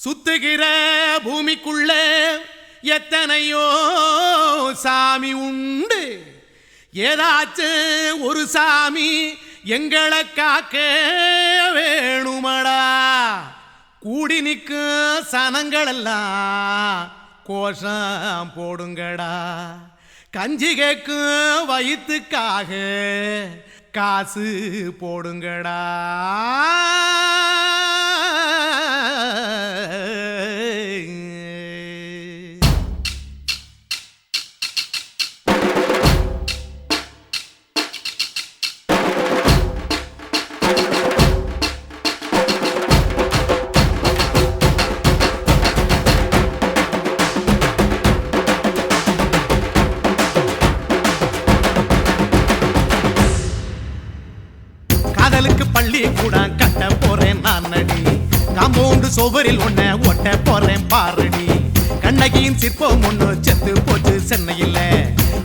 சுத்துகிற பூமிக்குள்ள எத்தனையோ சாமி உண்டு. ஏதாச்சும் ஒரு சாமி எங்களை காக்க வேணுமடா. கூடி நிற்கும் சனங்களெல்லாம் கோஷம் போடுங்கடா. கஞ்சி கேக்கும் வயிற்றுக்காக காசு போடுங்கடா. காதலுக்கு பள்ளி கூட கட்ட போறேன் நான் நடி. காம்பவுண்டு சுவரில் ஒன்ன ஒட்ட போறேன் பாரடி. கண்ணகியின் சிற்பம் ஒண்ணு செத்து போச்சு சென்னையில.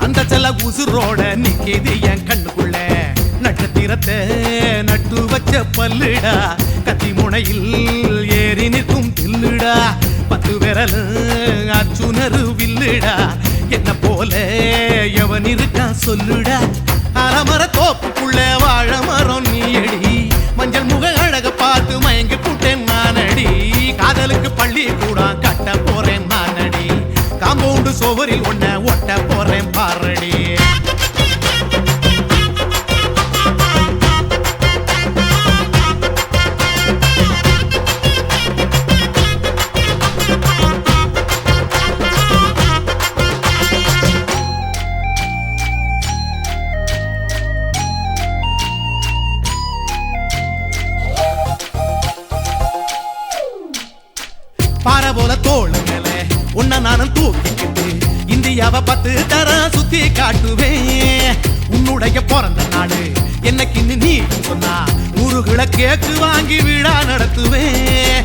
அந்த செல்ல உசுரோட நிக்கிது என் கண்ணுக்குள்ள. நட்சத்திரத்தை நட்டு வச்ச பல்லுடா. கத்தி முனையில் ஏறி நிற்கும் தில்லுடா. 10 விரல் அச்சுணரு வில்லுடா. என்ன போல எவன் இருக்கா சொல்லுடா. அலமர தோப்புக்குள்ள வாழ மரம் நீயடி. மஞ்சள் முக அழக பார்த்து மயங்கி புட்டேன் நானடி. காதலுக்கு பள்ளி கூட கட்ட போறேன் நானடி. காம்பவுண்டு சுவரில் ஒன்ன ஒட்ட போறேன் பாரடி. பாறை போல தோளு மேல உன்ன நானும் தூக்கிக்கிட்டு இந்தியாவை 10 தரம் சுத்தி காட்டுவேன். உன்னுடைய பிறந்த நாடு என்னைக்குன்னு நீ சொன்னா 100 கிலோ கேக்கு வாங்கி விழா நடத்துவேன்.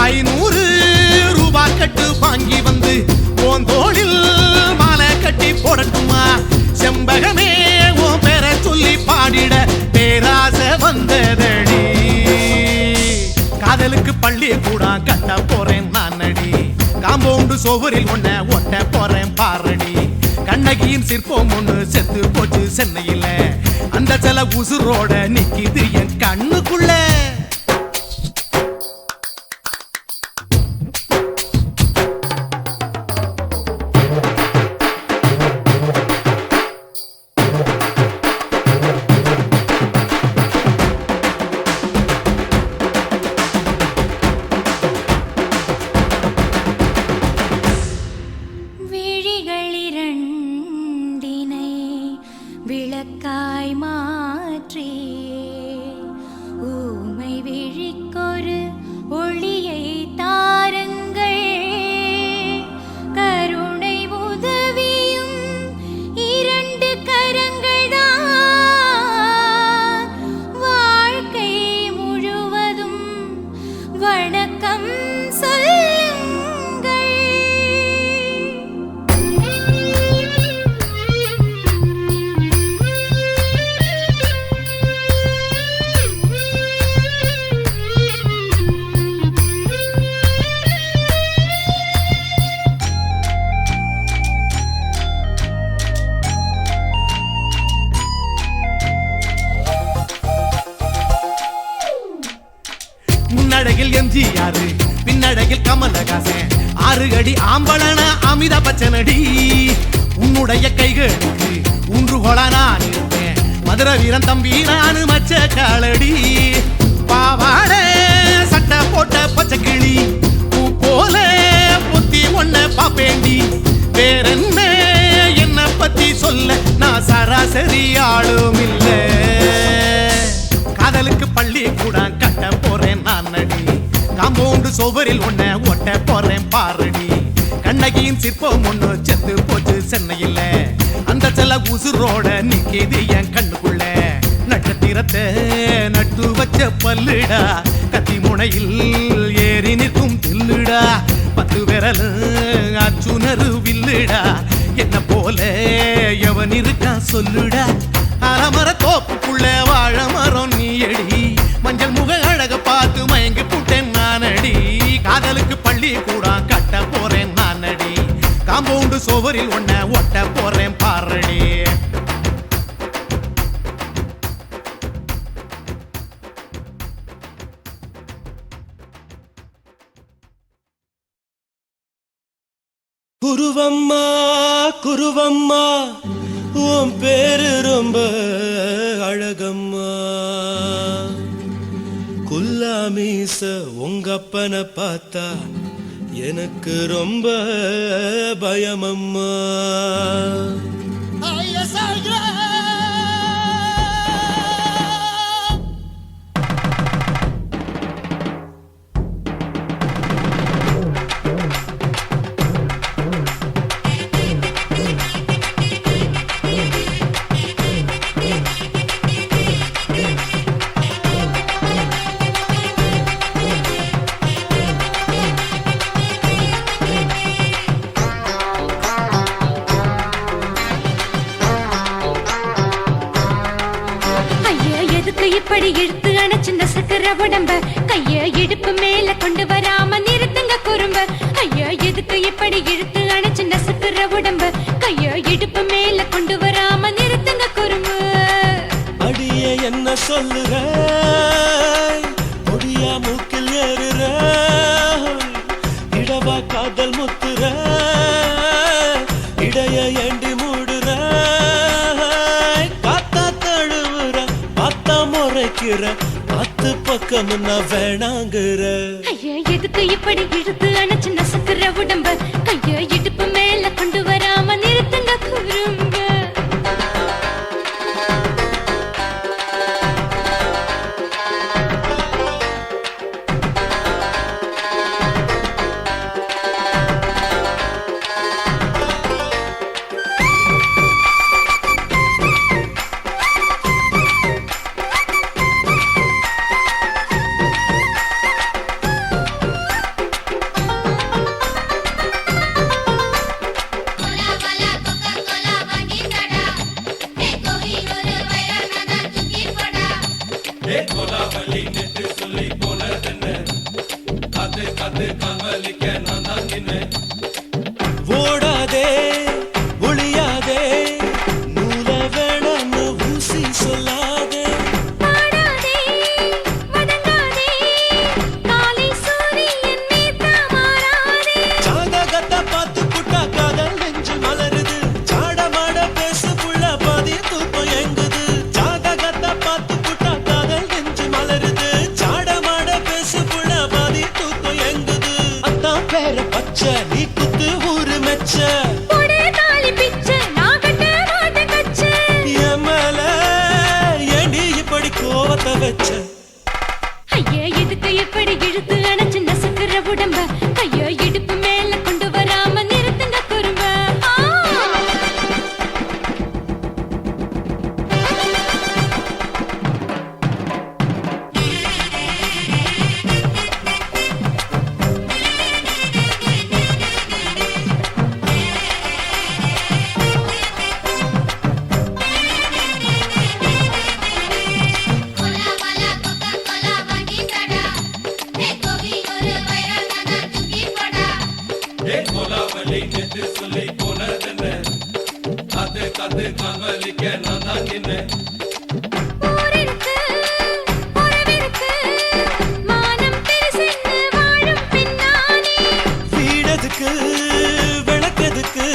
500 ரூபாய் கட்டு வாங்கி வந்து உன் தோளில் மாலை கட்டி போடட்டுமா. செம்பகமே உன் பேரை சொல்லி பாடிட பேராசை வந்ததடி. காதலுக்கு பள்ளி கூட கட்ட போறேன் நானடி. காம்பவுண்டு சுவரில் ஒன்ன ஒட்ட போறேன் பாரடி. கண்ணகியின் சிற்பம் ஒண்ணு செத்து போச்சு சென்னையில. அந்த சில உசுரோட நிக்கிது என் கண்ணுக்குள்ள. விளக்காய் மாற்றி ஊமை விழிக்கொரு ஒளியை தாருங்கள். கருணை உதவியும் 2 கரங்கள் தான். வாழ்க்கை முழுவதும் வணக்கம் முன்னழகில் எம்ஜிஆர் பின்னழகில் கமலஹாசன். 6 அடி ஆம்பளன அமிதாப் பச்சனடி. உன்னுடைய கைகளுக்கு ஊன்றுகோலா நான் இருப்பேன். மதுரை வீரன் தம்பி நானு மச்ச காலடி. பாவாட சட்டை போட்ட பச்சை கிளி பூ போல பொத்தி ஒன்ன பாப்பேண்டி. வேறென்ன என்ன பத்தி சொல்ல நான் சராசரி ஆளும் இல்ல. காதலுக்கு பள்ளி கூட கட்ட போறேன் நானடி. காம்பவுண்டு சுவரில் ஒன்ன ஒட்ட போறேன் பாரடி. கண்ணகியின் சிற்பம் ஒண்ணு செத்து போச்சு சென்னையில. அந்த செல்ல உசுரோட நிக்கிது என் கண்ணுக்குள்ள. நட்சத்திரத்தை நட்டு வச்ச பல்லுடா. கத்தி முனையில் ஏறி நிற்கும் தில்லுடா. 10 விரல் அச்சுணரு வில்லுடா. என்ன போல எவன் இருக்கா சொல்லுடா. அலமர தோப்புக்குள்ள வாழ மரம் நீயடி. மஞ்சள் முக அழக பார்த்து மயங்கி புட்டேன் நானடி. காதலுக்கு பள்ளி காம்பவுண்டு சுவரில் ஒன்ன ஒட்ட போறேன் பாரடி. குருவம்மா குருவம்மா உன் பேரு ரொம்ப அழகம்மா. குல்லாமீச உங்கப்பனை பார்த்தா எனக்கு ரொம்ப பயமம்மா. இப்படி இழுத்து அணைச்சு நசுக்கிற உடம்ப கைய இடுப்பு மேல கொண்டு வராம நிறுத்துங்க குறும்ப. ஐயா எதுக்கு இப்படி இழுத்து அணைச்சு நசுக்கிற உடம்ப கைய இடுப்பு மேல கொண்டு வராம நிறுத்துங்க குறும்பு. அடிய என்ன சொல்லுற ஒடியா மூக்கில் ஏறுற இடவா காதல் முத்துற இடைய ஏண்டி மூடுற காத்தா தழுவுற பார்த்தா முறைக்கிற பத்து பக்கம் நான் வேணாங்குற. ஐயா எதுக்கு இப்படி இழுத்து அணைச்சு நசுக்கிற உடம்ப கைய இடுப்பு மேல கொண்டு வராம நிறுத்துங்க குறும்ப. ஓடாதே ஒளியாதே நூல வேணான்னு ஊசி சொல்லாதே. ஜாதகத்தை பார்த்து புட்டா காதல் நெஞ்சு மலருது சாடமாட பேசு புள்ள பாதி தூக்கம் எங்குது. ஜாதகத்தை பார்த்து புட்டா காதல் நெஞ்சு மலருது சாடமாட பேசு புள்ள பாதி தூக்கம் எங்குது. அத்தான் பேர பச்சை நீ குத்து ஊரு மெச்ச ஏண்டி இப்படி கோவத்தை வச்ச. ஐயா எதுக்கு இப்படி இழுத்து அணைச்சு நசுக்கிற உடம்ப கைய இடுப்பு மேல கொண்டு வராம நிறுத்துங்க குறும்ப. ஊரிருக்கு, உறவிருக்கு, மானம் பெருசென்னு வாழும் பெண்ணானே. வீடதுக்கு விளக்கதுக்கு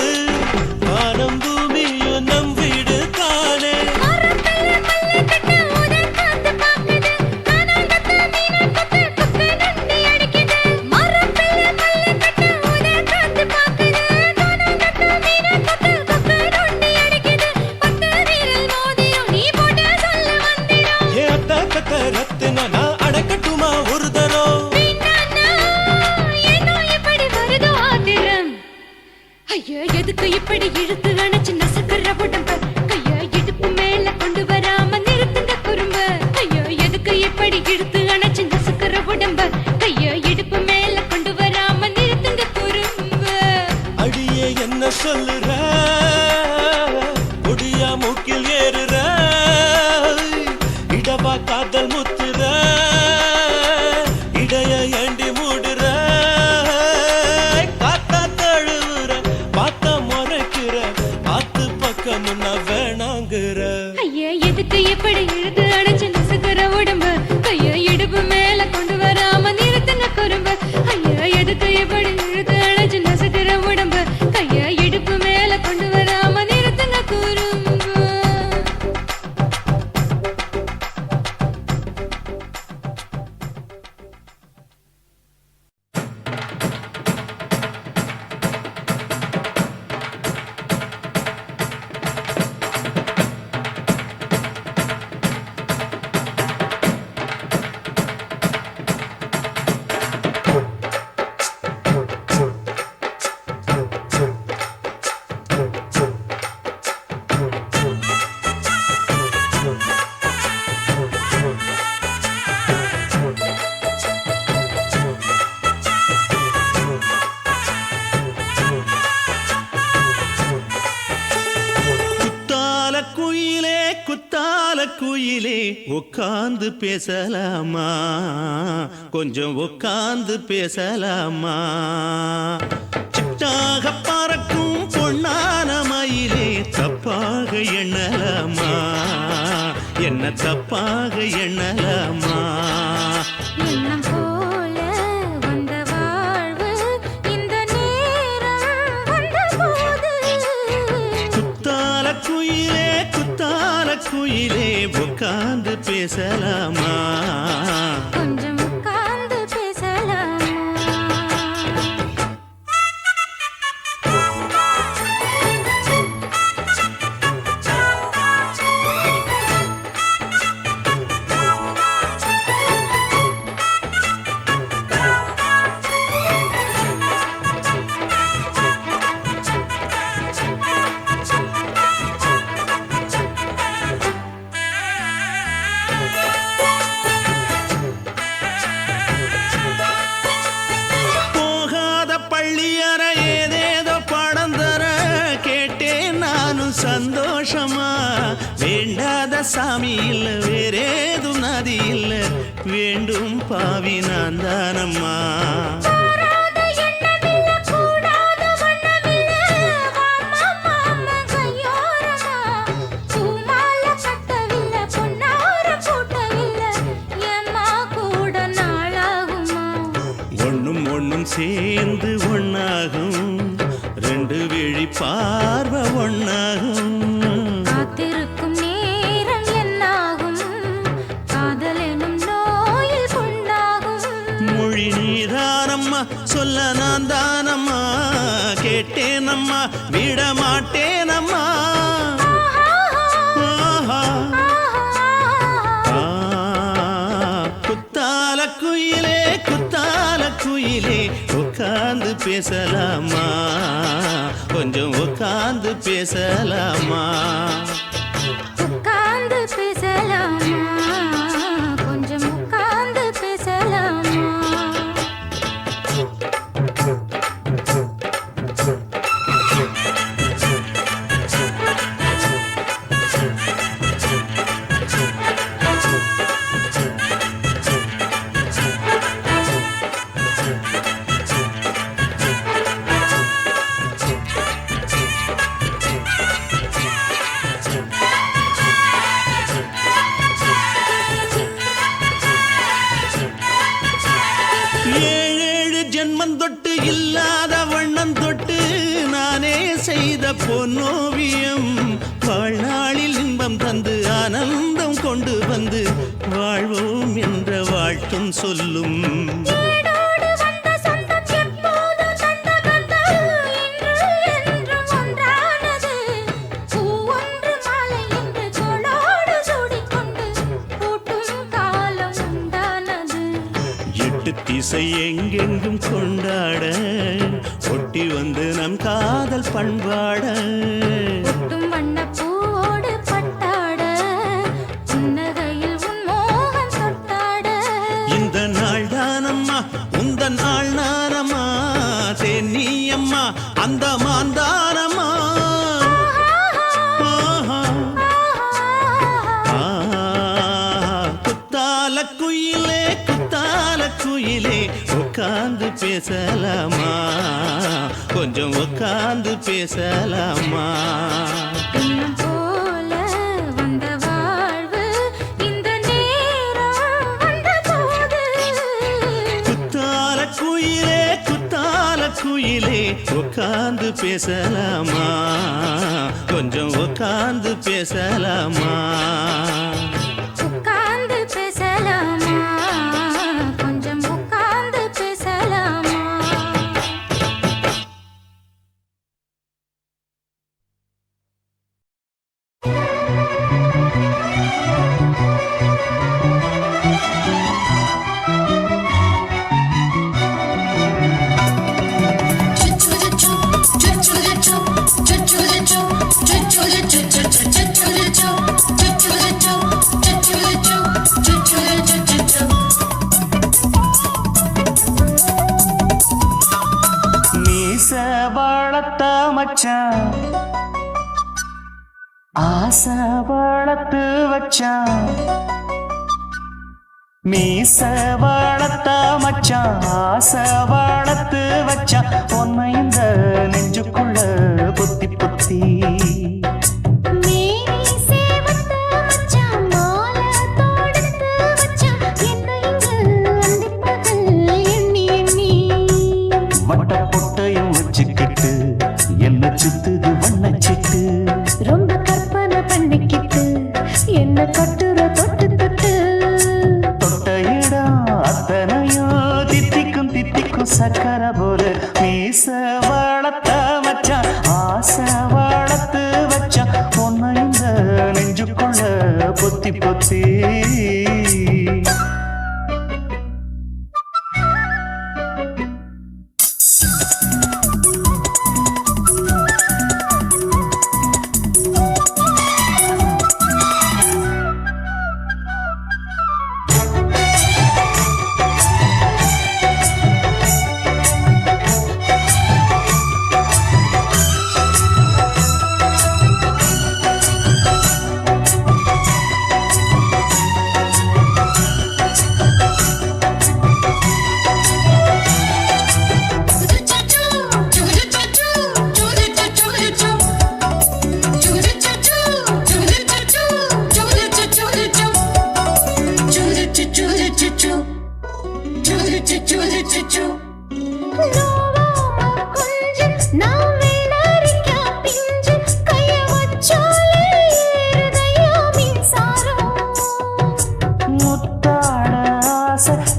வானம் பூமியும் நம் வீடு தானே. மரத்துல மல்லி கட்டு உதர் காத்து பாக்குது, கானாங்கத்து மீனாங்கத்து குக்கு நொண்டி அடிக்குது. மரத்துல மல்லி கட்டு உதர் காத்து பாக்குது, கானாங்கத்து மீனாங்கத்து குக்கு நொண்டி அடிக்குது. பத்து வீரல் மோதிரம் நீ போட்டு சொல்ல வந்திடும். ஏ அத்த கத்த ரத்தின நான் அடக்கட்டுமா ஒரு தரம். வேண்டாண்ணா, ஏனோ இப்படி வருதோ ஆத்திரம். ஐயா எதுக்கு இப்படி இழுத்து அணைச்சு நசுக்கிற உடம்ப கைய இடுப்பு மேல கொண்டு வராம நிறுத்துங்க குறும்ப. ஐயா எதுக்கு இப்படி இழுத்து அணைச்சு நசுக்கிற உடம்ப கைய இடுப்பு மேல கொண்டு வராம நிறுத்துங்க குறும்ப. அடியே என்ன சொல்லுற ஒடியா மூக்கில் ஏறுற இடவா காதல் முத்துற இடைய ஏண்டி மூடுற காத்தா தழுவுற பார்த்தா குயிலே உட்கார்ந்து பேசலாமா கொஞ்சம் உட்கார்ந்து பேசலாமா சிட்டாக பறக்கும் பொன்னான மயிலே தப்பாக எண்ணலாமா என்ன தப்பாக எண்ணலாமா எண்ணம் போல வந்த வாழ்வு இந்த நேரம் வந்தபோது குத்தால குயிலே உட்கார்ந்து பேசலாமா கொஞ்சம் உட்கார்ந்து பேசலாமா போகாத பள்ளியற ஏதேதோ படம் தர கேட்டேன் நானும் சந்தோஷமா வேண்டாத சாமி இல்ல வேறேதும் நதி இல்ல வேண்டும் பாவி நான் தானம்மா கூடாத எண்ணமில்ல கூடாத வண்ணமில்ல வாமா மாமா கையோரமா பூமால கட்டவில்லை பொன்னார கூட்டவில்லை ஏம்மா கூட நாளாகுமா ஒண்ணும் சேர்ந்து ஒண்ணாகும் ரெண்டு விழி பார்வை ஒண்ணாகும் காத்திருக்கும் நேரம் என்னாகும் காதல் எனும் நோயில் புண்ணாகும் மொழி நீதானம்மா சொல்ல நான் தானம்மா கேட்டேனம்மா விட மாட்டேனம்மா ஆஹா. ஆ, குத்தால குயிலே உட்கார்ந்து பேசலாமா கொஞ்சம் உட்கார்ந்து பேசலாமா உட்கார்ந்து பேசலாமா கொஞ்சம் உட்கார்ந்து பேசலாமா ஏழேழு ஜென்மம் தொட்டு இல்லாத வண்ணம் தொட்டு நானே செய்த பொன்னோவியம் வாழ்நாளில் இன்பம் தந்து ஆனந்தம் கொண்டு வந்து வாழ்வோம் என்ற வாழ்த்தும் சொல்லும் ஏடோடு வந்த சொந்தம் எப்போதும் தந்த பந்தம் இன்று என்றும் ஒன்றானது பூ ஒன்று மாலை என்று தோளோடு சூடிக்கொண்டு பூட்டும் காலம் உண்டானது எட்டு திசை எங்கெங்கும் கொண்டாட ஒட்டி வந்து நம் காதல் பண்பாட ஒட்டும் வண்ணப் பூவோடு பட்டாட புன்னகையில் உன் மோகம் தொட்டாட இந்த நாள் தானம்மா உந்த நாள் நானம்மா தென்னியம்மா அந்த மாந்தானம்மா ஆஹா. ஆ, குத்தால குயிலே உட்கார்ந்து பேசலாமா கொஞ்சம் உட்கார்ந்து பேசலாமா எண்ணம் போல வந்த வாழ்வு இந்த நேரம் வந்தபோது குத்தால குயிலே உட்கார்ந்து பேசலாமா கொஞ்சம் உட்கார்ந்து பேசலாமா உட்கார்ந்து பேசலாமா கொஞ்சம் உட்கார்ந்து பேசலாமா மீச வளர்த்த மச்சான் ஆசை வளர்த்து வச்சான் மீச வளர்த்த மச்சான் ஆசை வளர்த்து வச்சான் உன்னை இந்த நெஞ்சுக்குள்ள பொத்தி பொத்தி வட்ட பொட்டையும் வச்சுக்கிட்டு என்ன சுத்துது வண்ணச்சிட்டு ரொம்ப கற்பனை பண்ணிக்கிட்டு என்ன கட்டுற தொட்டு தொட்டு தொட்ட இடம் அத்தனையோ தித்திக்கும் தித்திக்கும் சக்கரை போல மீச வளர்த்த மச்சான் ஆசை வளர்த்து வச்சான் உன்னை இந்த நெஞ்சுக்குள்ள பொத்தி பொத்தி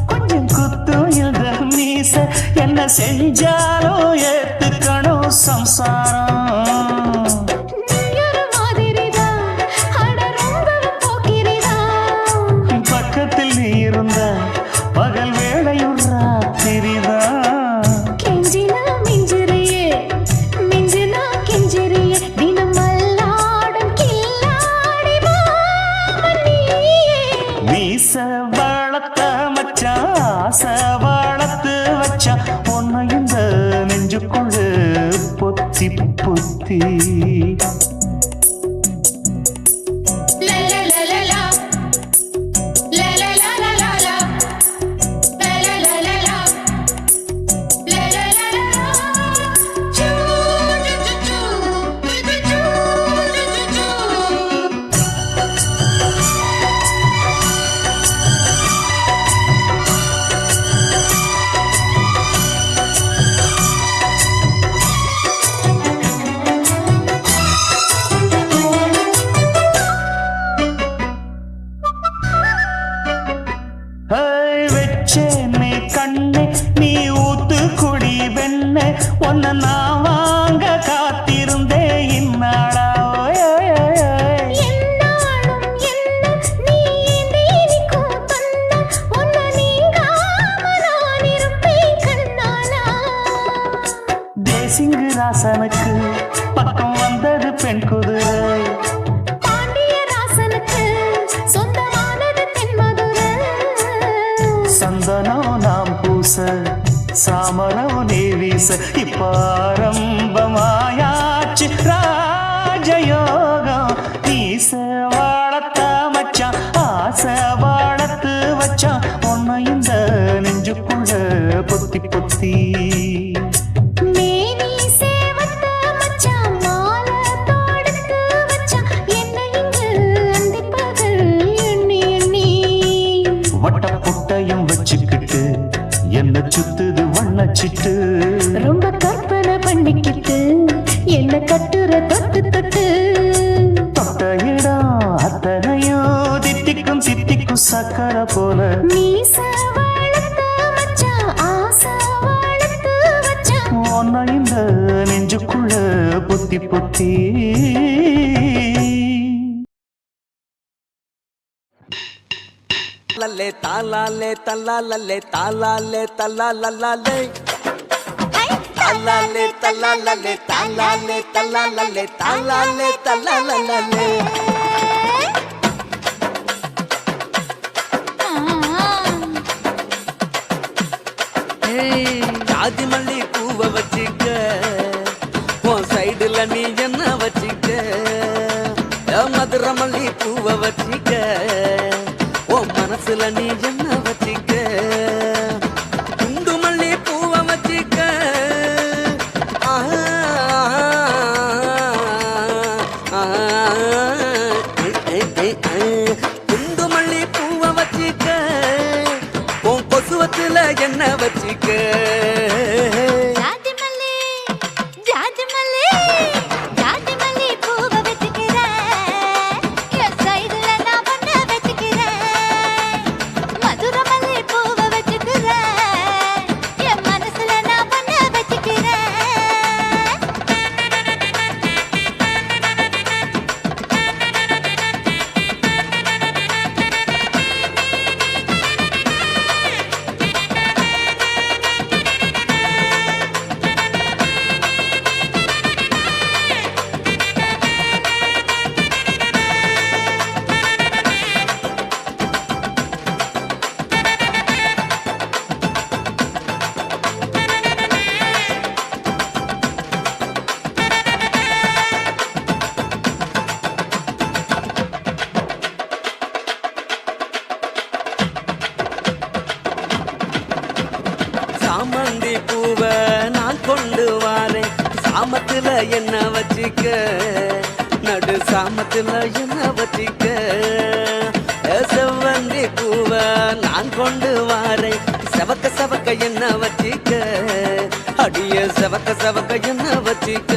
கொஞ்சம் குத்தும் இந்த மீச என்ன செஞ்சாலும் ஏத்துக்கணும் சம்சாரம் பக்கத்தில் நீ இருந்த பகல் வேளையும் ராத்திரிதான் மீச வளர்த்த மச்சான் ஆசை வளர்த்து வச்சான் உன்னை இந்த நெஞ்சுக்குள்ள பொத்தி பொத்தி வச்சேனே கண்ணே நீ ஊத்து குடி வெண்ண உன்னை நான் வாங்க காத்திருந்தே இந்நாளா தேசிங்கு ராசனுக்கு பக்கம் வந்தது பெண் குதிரை சந்தனம் நாம் பூச சாமரம் நீ வீச இப்பாரம்பமாயாச்சு ராஜயோகம் நீச வளர்த்த மச்சான் ஆசை வளர்த்து வச்சான் உன்னை இந்த நெஞ்சுக்குள்ள பொத்தி பொத்தி வட்ட புட்டையும் வச்சுக்கிட்டு என்ன சுத்துது வண்ணச்சிட்டு ரொம்ப கற்பனை பண்ணிக்கிட்டு என்ன கட்டுற தொட்டு தொட்டு தொட்ட இடம் அத்தனையோ தித்திக்கும் தித்திக்கும் சக்கரை போல மீச வளர்த்த மச்சான் ஆசை வளர்த்து வச்சான் உன்னை இந்த நெஞ்சுக்குள்ள பொத்தி பொத்தி லல்லே தாலாலே தல்லாலே தாலாலே தல்லாலே தாலாலே தல்லாலே தாலாலே தல்லாலே தாலாலே தல்லாலே ஜாதி மல்லி பூவை வச்சுக்க உன் சைடுல நீ என்ன வச்சுக்க என்ன வச்சிக்க ஜாதி மல்லி ஜாதி மல்லி ஜாதி மல்லி பூவை வச்சுக்கிறேன் என் சைடுல நான் ஒண்ணு வச்சுக்கிறேன் மதுரை மல்லி பூவை வச்சுக்கிறேன் என் மனசுல நான் ஒண்ணு வச்சுக்கிறேன் சாமந்தி பூவை நான் கொண்டு வாரேன் சாமத்துல என்ன வச்சிக்க நடு சாமத்துல என்ன வச்சிக்க செவ்வந்தி பூவை நான் கொண்டு வாரேன் செவக்க செவக்க என்ன வச்சிக்க அடிய செவக்க செவக்க என்ன வச்சிக்க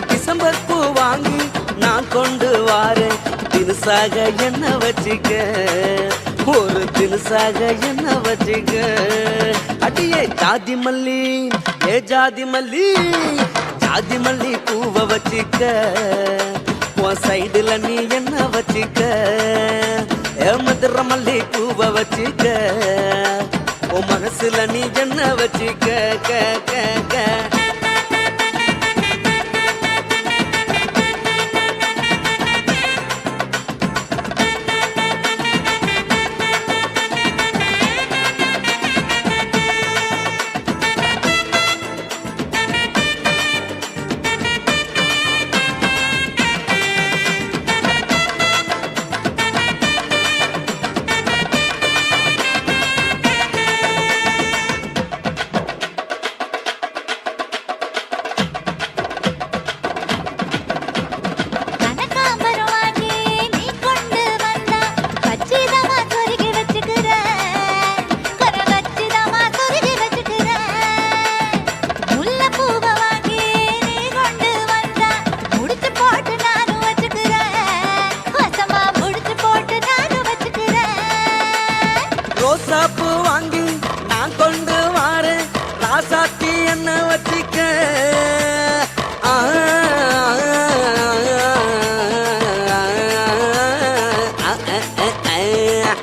டிசம்பர் பூ வாங்கி நான் கொண்டு வாரேன் தினுசாக என்ன வச்சிக்க ஒரு தினுசாக என்ன வச்சிக்க அடியே ஜாதி மல்லி ஏ ஜாதி மல்லி ஜாதி மல்லி பூவை வச்சிக்க உன் சைடுல நீ என்ன வச்சிக்க ஏ மதுரை மல்லி பூவை வச்சிக்க உன் மனசுல நீ என்ன வச்சிக்க க க க கனகாம்பரம் வாங்கி நீ கொண்டு வந்தா வச்சிதமா சொருகி வச்சுக்கிறேன் கர வச்சிதமா சொருகி வச்சுக்கிறேன் முல்லைப்பூவை வாங்கி நீ கொண்டு வந்தா முடிச்சு போட்டு நானும் வச்சுக்கிறேன் வசமா முடிச்சு போட்டு நானும் வச்சுக்கிறேன் ரோசா பூ வாங்கி நான் கொண்டு வாரேன் ராசாத்தி என்ன வச்சிக்க ஆ,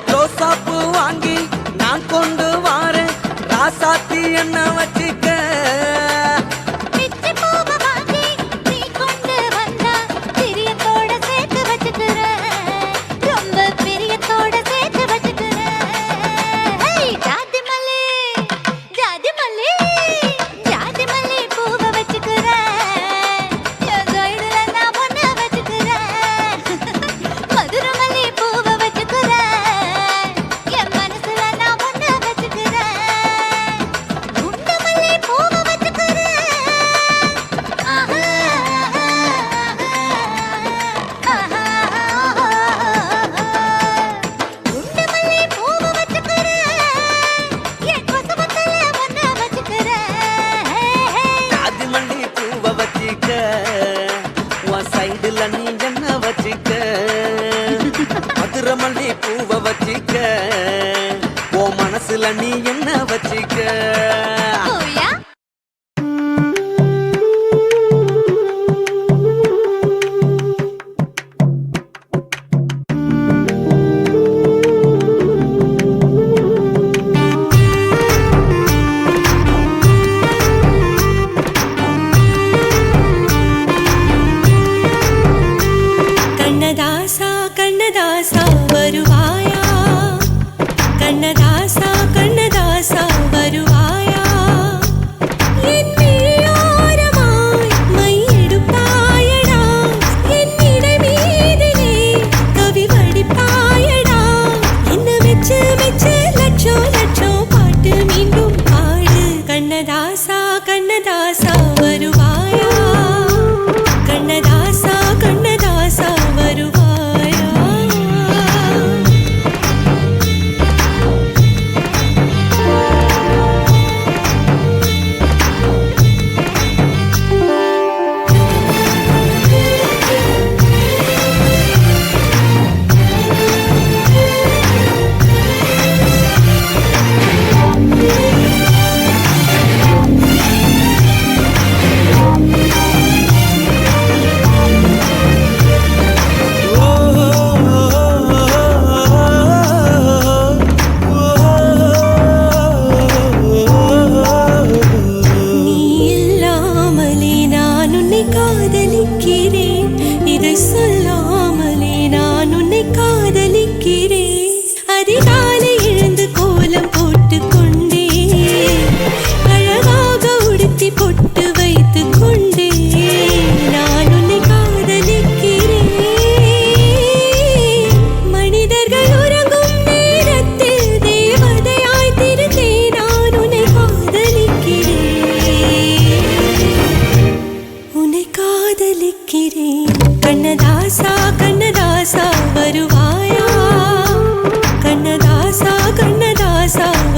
ரோசா பூ வாங்கி நான் கொண்டு வாரேன் ராசாத்தி என்ன வச்சிக்க பிச்சி பூவை வாங்கி நீ கொண்டு வந்தா பிரியத்தோட சேர்த்து வச்சுக்கிறேன் ரொம்ப பிரியத்தோட சேர்த்து வச்சுக்கிறேன் ஜாதி மல்லி ஜாதி மல்லி ஜாதி மல்லி பூவை வச்சுக்கிறேன் என் சைடுல நான் ஒண்ணு வச்சுக்கிறேன் மதுரை மல்லி பூவை வச்சுக்கிறேன் என் மனசுல நான் ஒண்ணு வச்சுக்கிறேன் குண்டு மல்லி பூவை வச்சுக்கிறேன் ஆஹா குண்டு மல்லி பூவை வச்சுக்கிறேன் என் கொசவத்துல ஒண்ணு வச்சுக்கிறேன் ஜாதி மல்லி பூவை வச்சிக்க உன் சைடுல நீ என்ன வச்சிக்க மதுரை மல்லி பூவை வச்சிக்க உன் மனசுல நீ என்ன வச்சிக்க ஓயா கண்ணதாசா கண்ணதாசா வருவாயா கண்ணதாசா கண்ணதாசா வருவாயா கண்ணதாசா வருவாயா கண்ணதாசா கண்ணதாசா வருவாயா கண்ணதாசா கண்ணதாசா வருவாயா கண்ணதாசா கண்ணதாசா வருவாயா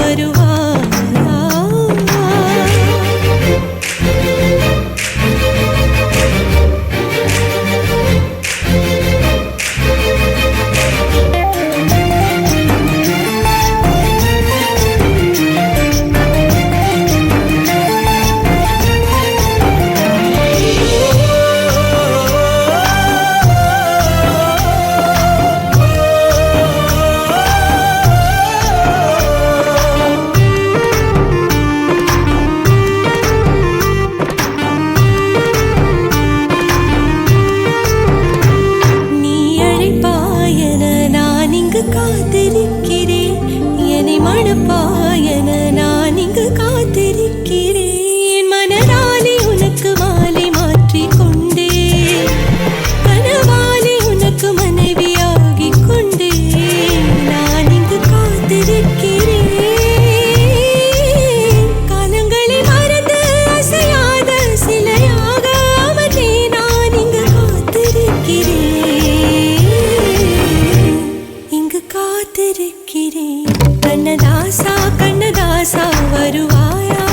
கண்ணதாசா கண்ணதாசா வருவாயா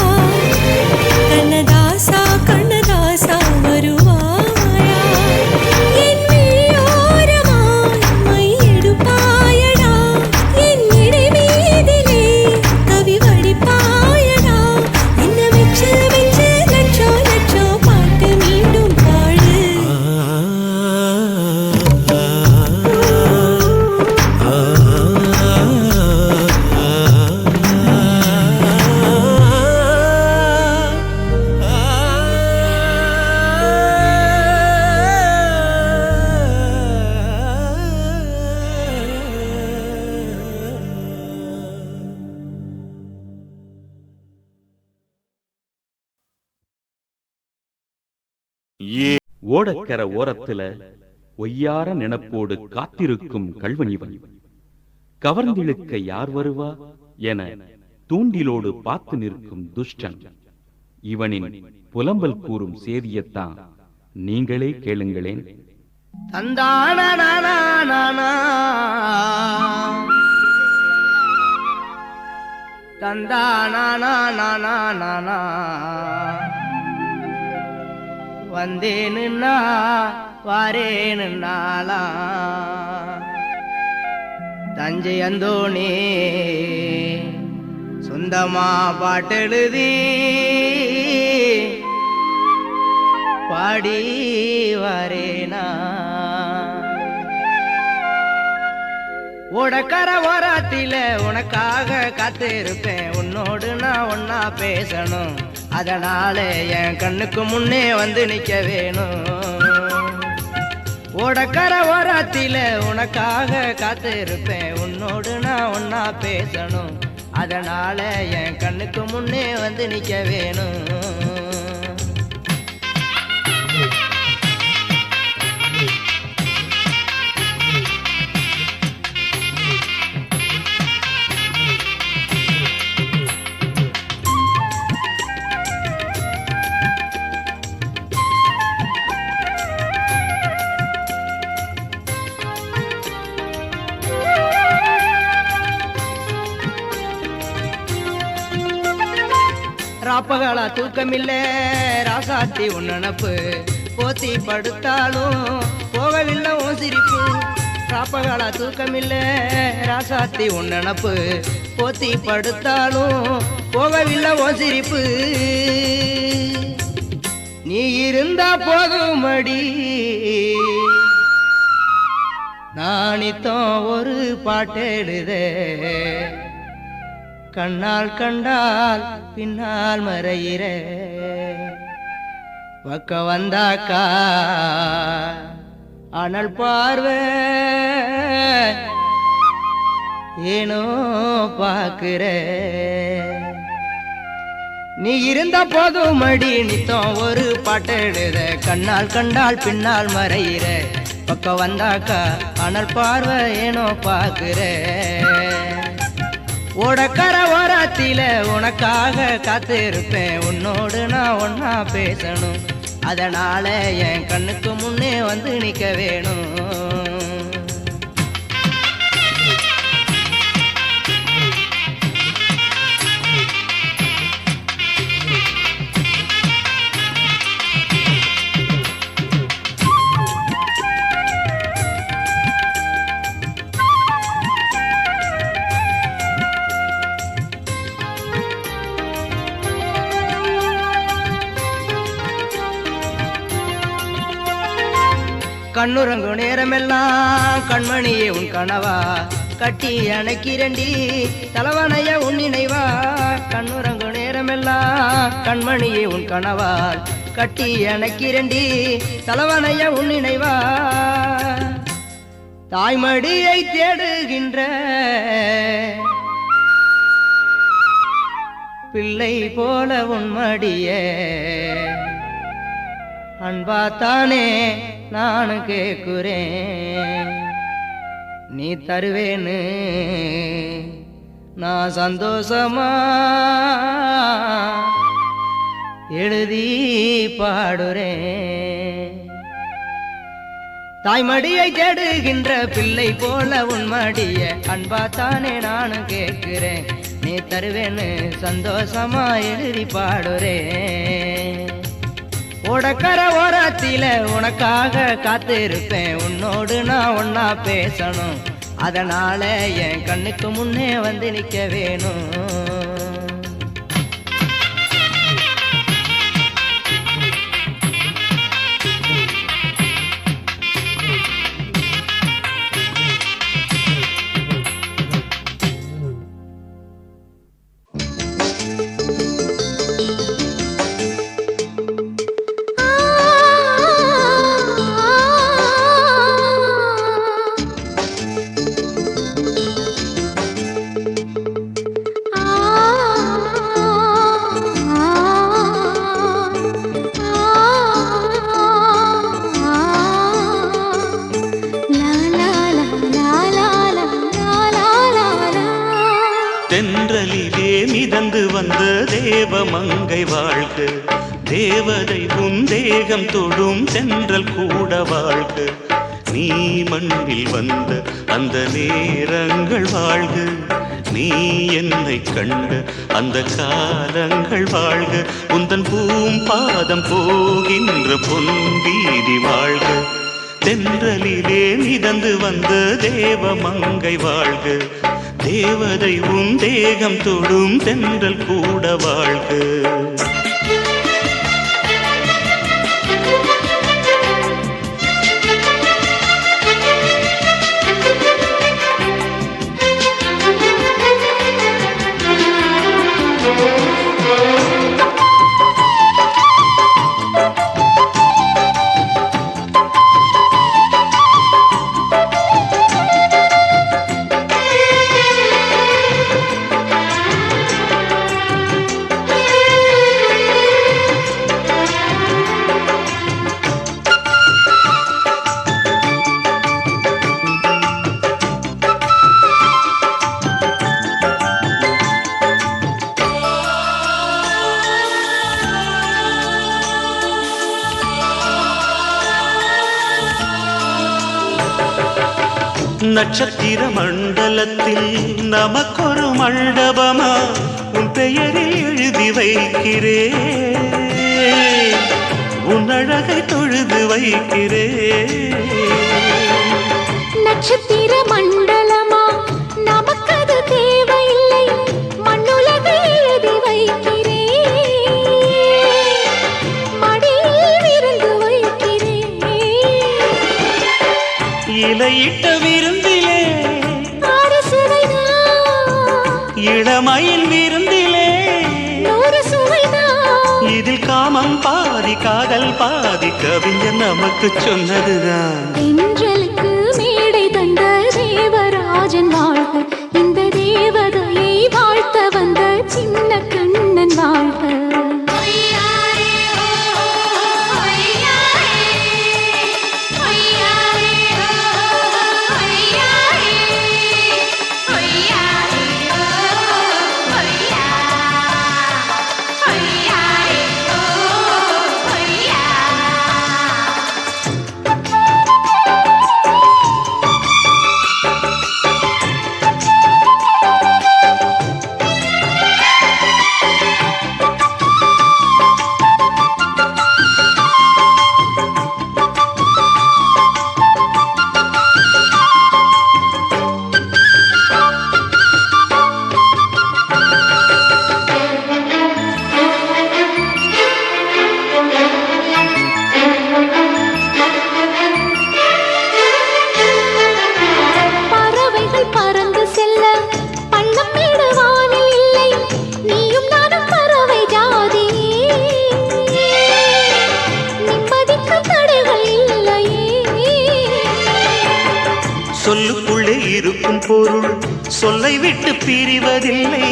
கண்ணதாசா கண்ணதாசா வருவாயா என் விழியோரமாய் மையெடுப்பாயடா என் இடை மீதிலே கவி வடிப்பாயடா என்ன வெச்சு வெச்சு லட்சோ லட்சோ பாட்டு மீண்டும் பாடு ஓடக்கர ஓரத்துல ஒய்யார நினப்போடு காத்திருக்கும் கள்வனிவன் கவர்ந்திழுக்க யார் வருவா என தூண்டிலோடு பார்த்து நிற்கும் துஷ்டன். இவனின் புலம்பல் கூறும் சேதியத்தான் நீங்களே கேளுங்களேன். வந்தேனுன்னா வாரேனுன்னாலா தஞ்சை அந்தோணி சொந்தமா பாட்டெழுதி பாடி வாரேனா ஓடக்கர ஓரத்தில உனக்காக காத்திருப்பேன் உன்னோடு நான் ஒன்னா பேசணும் அதனால என் கண்ணுக்கு முன்னே வந்து நிக்க வேணும் ஓடக்கர ஓரத்தில உனக்காக காத்திருப்பேன் உன்னோடு நான் ஒன்னா பேசணும் அதனால என் கண்ணுக்கு முன்னே வந்து நிக்க வேணும் ராப்பகலா தூக்கமில்ல ராசாத்தி உன் நினப்பு போத்தி படுத்தாலும் போகவில்லை உன் சிரிப்பு ராப்பகலா தூக்கமில்ல ராசாத்தி உன் நினப்பு போத்தி படுத்தாலும் போகவில்லை உன் சிரிப்பு நீ இருந்தா போதுமடி நானித்தோம் ஒரு பாட்டெழுதே கண்ணால் கண்டால் பின்னால் மறையிற பக்க வந்தாக்கா அனல் பார்வை ஏனோ பாக்குற நீ இருந்த போதும் மடி நித்தம் ஒரு பாட்டெழுத கண்ணால் கண்டால் பின்னால் மறையிற பக்க வந்தாக்கா அனல் பார்வை ஏனோ பாக்குற ஓடக்கர ஓரத்தில உனக்காக காத்திருப்பேன் உன்னோடு நான் ஒன்னா பேசணும் அதனால என் கண்ணுக்கு முன்னே வந்து நிக்க வேணும் கண்ணுறங்கு நேரமெல்லாம் கண்மணியே உன் கனவா கட்டி அணைக்கிறண்டி தலவனைய உன் நினைவா கண்ணுறங்கு நேரமெல்லாம் கண்மணியே உன் கனவால் கட்டி அணைக்கிறண்டி தலவனைய உன் நினைவா தாய்மடியை தேடுகின்ற பிள்ளை போல உன் மடியே அன்பாத்தானே நான் கேக்குறேன் நீ தருவேன்னு நான் சந்தோஷமா எழுதி பாடுறேன் தாய்மடியை தேடுகின்ற பிள்ளை போல உன் மடிய அன்பாத்தானே நான் கேட்கிறேன் நீ தருவேன்னு சந்தோஷமா எழுதி பாடுறேன் ஓடக்கர ஓரத்தில உனக்காக காத்திருப்பேன் உன்னோடு நான் ஒன்னா பேசணும் அதனால என் கண்ணுக்கு முன்னே வந்து நிக்க வேணும் தென்றலிலே மிதந்து வந்த தேவமங்கை வாழ்க தேவதை உன் தேகம் தொடும் தென்றல் கூட வாழ்க நீ மண்ணில் வந்த அந்த நேரங்கள் வாழ்க நீ என்னை கண்ட அந்த காலங்கள் வாழ்க உந்தன் பூம்பாதம் போகின்ற பொன்வீதி வாழ்க தென்றலிலே மிதந்து வந்த தேவமங்கை வாழ்க தேவதை உன் தேகம் தொடும் தென்றல் கூட வாழ்க நட்சத்திர மண்டலத்தில் நமக்கொரு மண்டபமா உன் பெயரில் எழுதி வைக்கிறேன், உன் அழகை தொழுது வைக்கிறேன். நட்சத்திர மண்டலமா நமக்கது தேவையில்லை, மண்ணுலகை எழுதி வைக்கிறேன், மடியில் விருந்து வைக்கிறேன். இலையிட்ட விருந்திலே ஆறு சுவைதான், இளமையின் விருந்திலே நூறு சுவைதான். இதில் காமம் பாதி காதல் பாதி கவிஞர் நமக்கு சொன்னதுதான். தென்றலுக்கு மேடை தந்த தேவராஜன் வாழ்க, இந்த தேவதையை வாழ்த்த வந்த சின்ன கண்ணன் வாழ்க. சொல்லுக்குள்ளே இருக்கும் பொருள் சொல்லை விட்டு பிரிவதில்லை,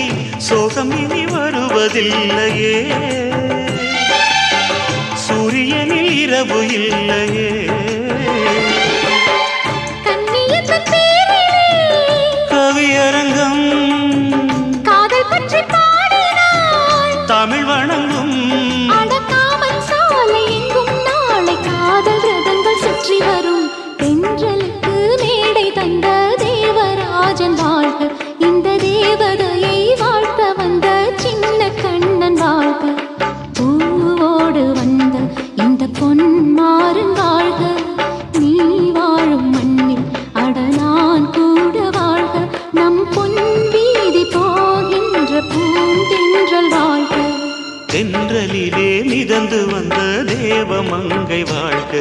சோகம் இனி வருவதில்லையே, சூரியனில் இரவு இல்லையே. கவியரங்கம் காதல் பற்றி பாடினாள், தமிழ் வணங்கும் அடக்காமல் சாலை எங்கும் நாளை காதல் ரதங்கள் சுற்றி வரும். தென்றலுக்கு மேடை தந்த தேவராஜன் வாழ்க, இந்த தேவதையை வாழ்த்த வந்த சின்ன கண்ணன் வாழ்க. பூவோடு வந்த இந்த பொன்மாறன் வாழ்க, நீ வாழும் மண்ணில் அட நான் கூட வாழ்க, நம் பொன் வீதி போகின்ற பூந்தென்றல் வாழ்க. தென்றலிலே மிதந்து வந்த தேவமங்கை வாழ்க,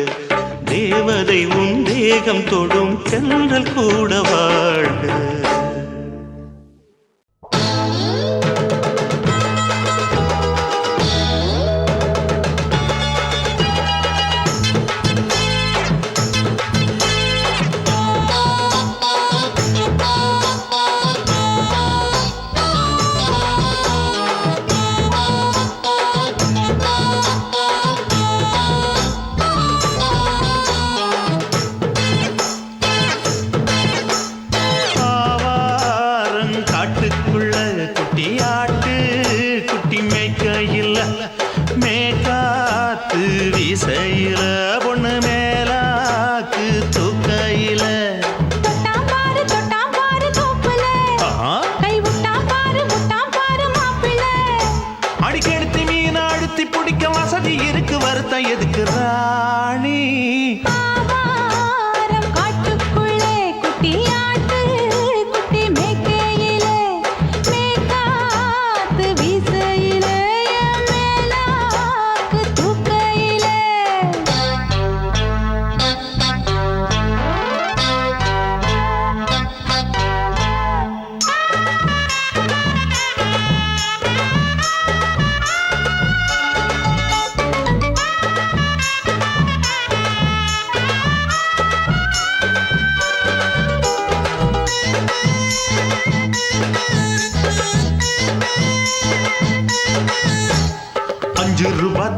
தேவதை உன் தேகம் தொடும் தென்றல் கூட வாழ்க.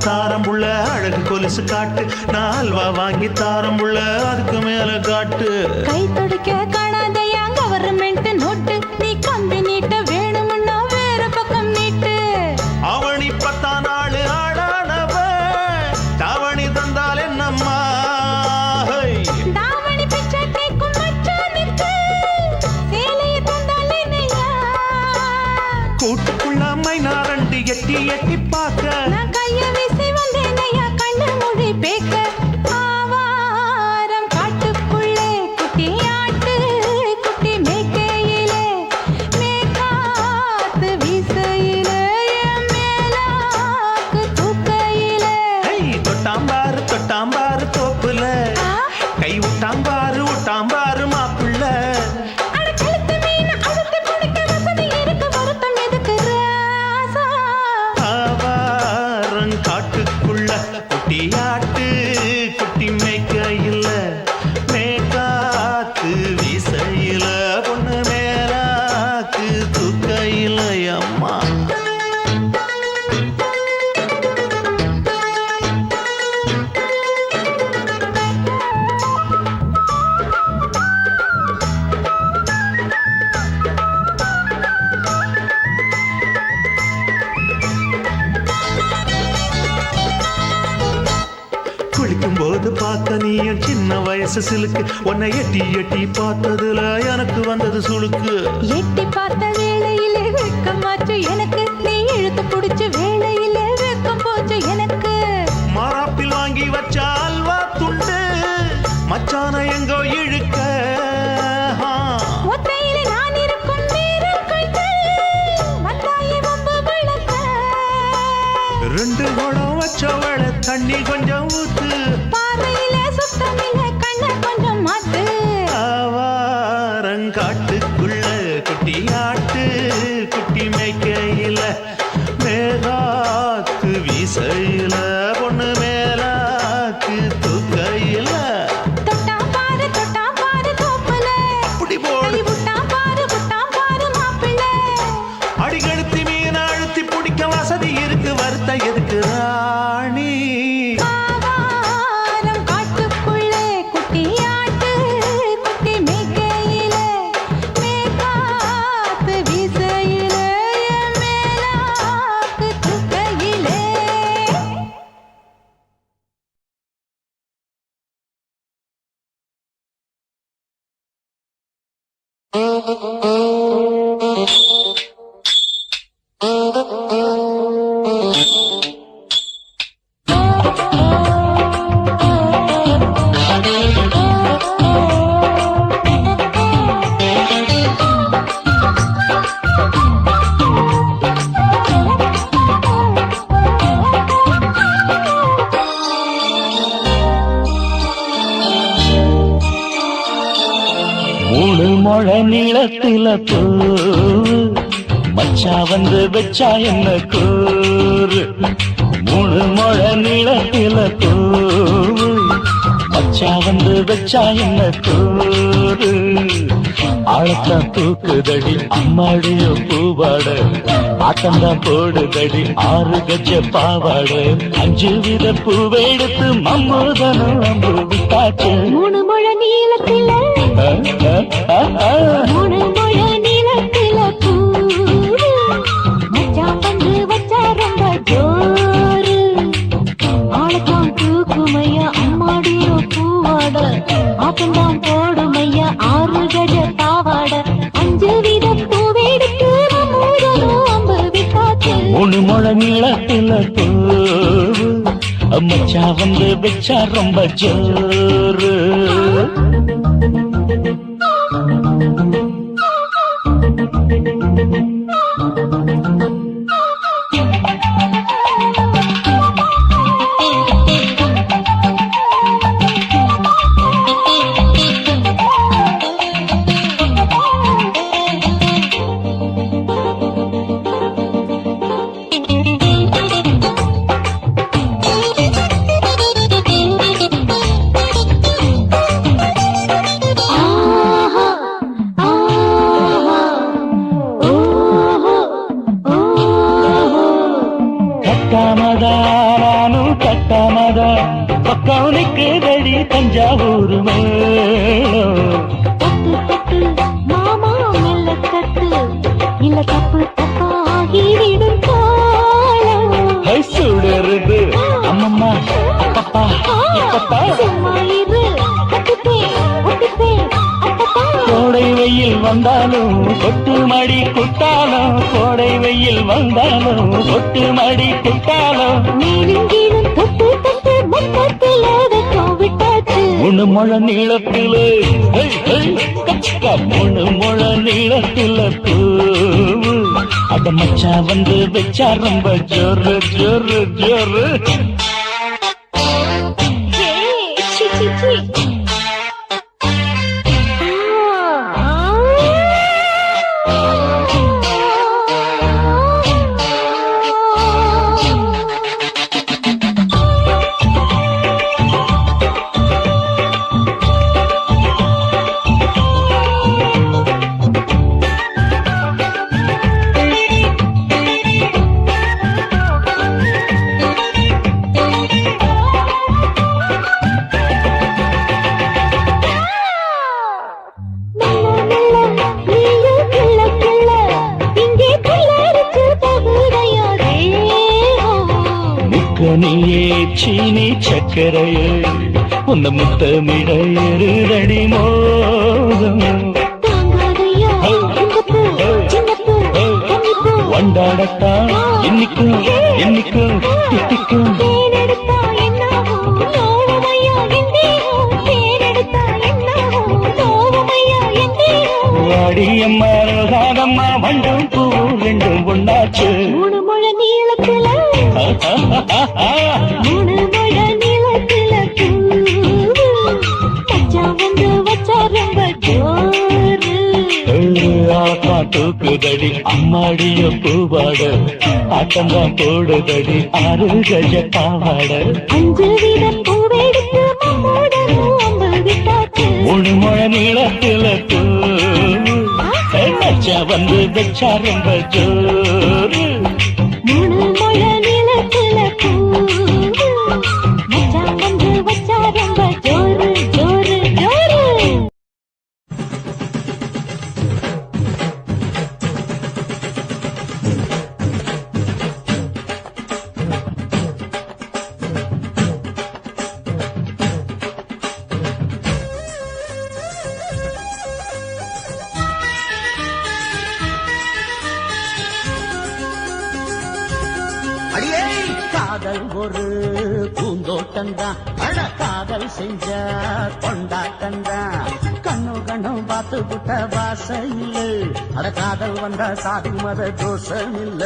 தாரம்புள்ள அழகு கொலுசு காட்டு, நால்வா வாங்கி தாரம்புள்ள அதுக்கு மேல காட்டு. கை துடிக்க காணாதையா கவர்மெண்ட் நோட்டு, நீ கம்பி நீட்ட வேணும்னா வேற பக்கம் நீட்டு. அவனி 10 நாள் ஆடானவ தாவணி தந்தால் என்னம்மா, தாவணி பிச்சை கேக்கும் மச்சானுக்கு எட்டி பார்க்க நான் கைய வீசி வந்தேன் ஐயா கண்ணு மொழி பேக்க ஆவாரம் காட்டுக்குள்ளே குட்டி ஆட்டு குட்டி மேய்க்கையிலே மேற்காத்து வீசையிலே என் மேலாக்கு தூக்கையிலே தொட்டாம்பாரு தோப்புல கை விட்டாம்பாரு மாப்பிள்ள அட கழுத்து மீன் அழுத்து குடிக்க வசதி இருக்கு வருத்தம் எதுக்கு ராசா ஆவாரம் காட்டுக்குள்ள குட்டியாட்டு குட்டி மேய்க்கையில மேற்காத்து வீசையில பொண்ணு மேலாக்கு தூக்கையில அம்மா குளிக்கும் போது பார்த்த நீயும் சின்ன வயசு சிலுக்கு உன்னை எட்டி எட்டி பார்த்ததுல எனக்கு வந்தது சுளுக்கு எட்டி பார்த்த வேளையிலே வெட்கமாச்சு எனக்கு நீ இழுத்து புடிச்சு வேளையிலே வெட்கம் போச்சு எனக்கு மாறாப்பில் வாங்கி வச்ச அல்வா துண்டு மச்சான எங்கோ இழுக்க ஒத்தையிலே நான் இருக்கும் நேரம் கழித்து வந்தாயே வம்பு விளக்க ரெண்டு குடம் வச்சவள தண்ணி கொஞ்சம் ஊத்து பார்வையிலே சுத்தமில்லை கண்ணை கொஞ்சம் மாத்து ஆவாரங்காட்டுக்குள்ள குட்டியாட்டு குட்டி மேய்க்கையில மேகாத்து வீசையில பொண்ணு மேலாக்கு தூக்கையில தொட்டாம் பாரு தோப்புல அப்படி போடு கை விட்டாம் பாரு மாப்பிள்ளை அடிகழுத்தி மீன் அழுத்தி பிடிக்க வசதி இருக்கு வருத்த எதுக்கு ராணி ஆவாரம் காட்டுக்குள்ளே குட்டி ஆட்டு குட்டி மேய்க்கையிலே மேற்காத்து வீசையிலே என் மேலாக்கு தூக்கையிலே மூணு முழ நீளத்தில பூ மச்சா வந்து வச்சா என்ன கூறு மூணு முழ நீளத்தில பூ மச்சா வந்து வச்சா என்ன கூறு ஆழத்தான் தூக்குதடி அம்மாடிய பூவாட ஆட்டம்தான் போடுதடி 6 கஜ பாவாட 5 வித பூவெடுத்து மம்மூதனும் அம்பு விட்டாச்சு மூணு முழ நீளத்தில மூணு முழ நீளத்தில பூ மச்சான் வந்து வச்சா ரொம்ப ஜோரு ஆளத்தான் தூக்குமையா அம்மாடியோ பூவாட ஆட்டம்தான் போடுமையா 6 கஜ பாவாட 5 வித பூவெடுத்து மம்மூதனும் அம்பு விட்டாச்சு மூணு முழ நீளத்தில பூ மச்சா வந்து வச்சா ரொம்ப ஜோரு கட்டாமதா பக்கவனுக்கு தடி தஞ்சாவூர் மேளம் தட்டு தட்டு மாமா மெல்ல தட்டு இல்ல தப்பு தப்பாகிவிடும் காலம் ஹை சுடருது அம்மம்மா அப்பப்பா இப்பப்பா சும்மா இரு கட்டுப்பே ஒட்டுப்பே அப்பப்பா கோடை வெயில் வந்தாலும் கொட்டு மடி குத்தாலும் கோடை வெயில் வந்தாலும் கொட்டு மடி குத்தாலும் மேலும் கீழும் தொட்டு தொட்டு மொத்தத்தில் அதற்கும் விட்டாச்சு மூணு முழ நீளத்திலே மூணு முழ நீளத்தில பூவு அத மச்சா வந்து வச்சா ரொம்ப ஜோரு ஜோரு ஜோரு சி சி சி நீயே சீனி சக்கரையே உன்ன முத்தமிட எருதடி மோகம் வண்டாடத்தான் என்னைக்கும் என்னைக்கும் தித்திக்கும் வாடியம்மா ரோசாதம்மா வண்டும் பூ ரெண்டும் ஒண்ணாச்சு மூணு முழ நீளத்துல மூணு முழ நீளத்துல மச்சா வந்து வச்சா ரொம்ப ஜோரு தூக்குதடி அம்மாடிய பூவாட ஆட்டம்தான் போடுதடி 6 கஜ பாவாட 5 வீத பூவெடுத்து மம்மோடனும் அம்பு விட்டாச்சு மூணு முழ நீளத்துல மச்சா வந்து வச்சா ரொம்ப ஜோரு மூணு முழ நீளத்துல மச்சா வந்து வச்சா ரொம்ப ஜோரு ஜோரு ஜோரு அடியே காதல் ஒரு பூந்தோட்டம்தான் அட காதல் செஞ்ச கொண்டாட்டம்தான் கண்ணு கண்ணும் பார்த்து புட்ட வாசம் இல்ல அட காதல் வந்த சாதி மத தோஷம் இல்ல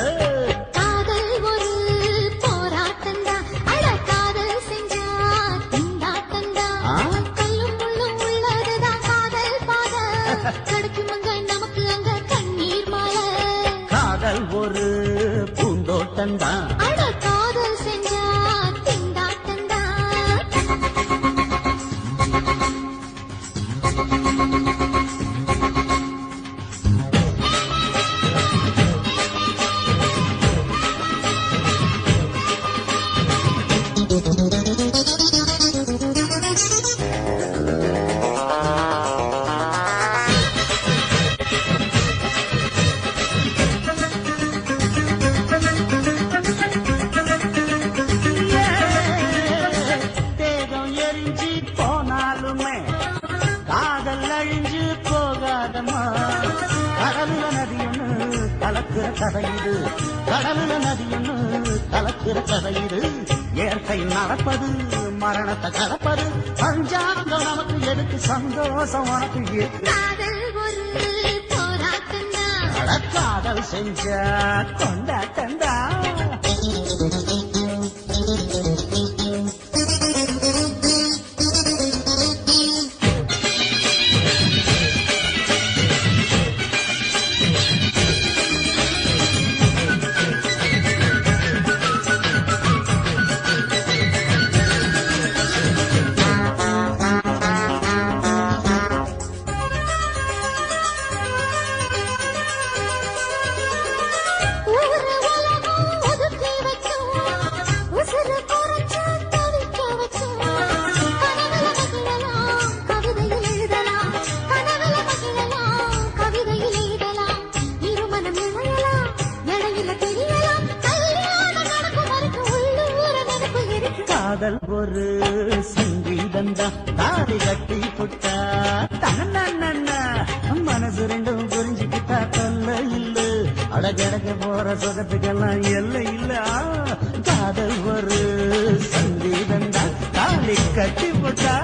காதல் ஒரு போராட்டம்தான் அட காதல் செஞ்சா திண்டாட்டம்தான் கல்லும் முள்ளும் உள்ளதுதான் காதல் பாத கிடைக்குமங்க நமக்கு அங்க கண்ணீர் மாலை காதல் ஒரு பூந்தோட்டம்தான் அட காதல் செஞ்சா திண்டாட்டம்தான் தேகம் எரிஞ்சு போனாலுமே காதல் அழிஞ்சு போகாதம்மா கடலுல நதியொன்னு கலக்கிற கதையிடு கடலுல நதியொன்னு கலக்கிற கதையிடு இயற்கை நடப்பது மரணத்தை கலப்பது பஞ்சாங்கம் நமக்கு எதுக்கு சந்தோஷம் உனக்கு இருக்கு காதல் ஒரு போராட்டம்தான் அட காதல் செஞ்ச கொண்டாட்டந்தா காதல் ஒரு சங்கீதந்தா தாலி கட்டி புட்டா தன்ன மனசு ரெண்டும் அடகடக்க போற சுகத்துக்கெல்லாம் எல்லை இல்ல காதல் ஒரு சங்கீதம் தான் தாலி கட்டி போட்டா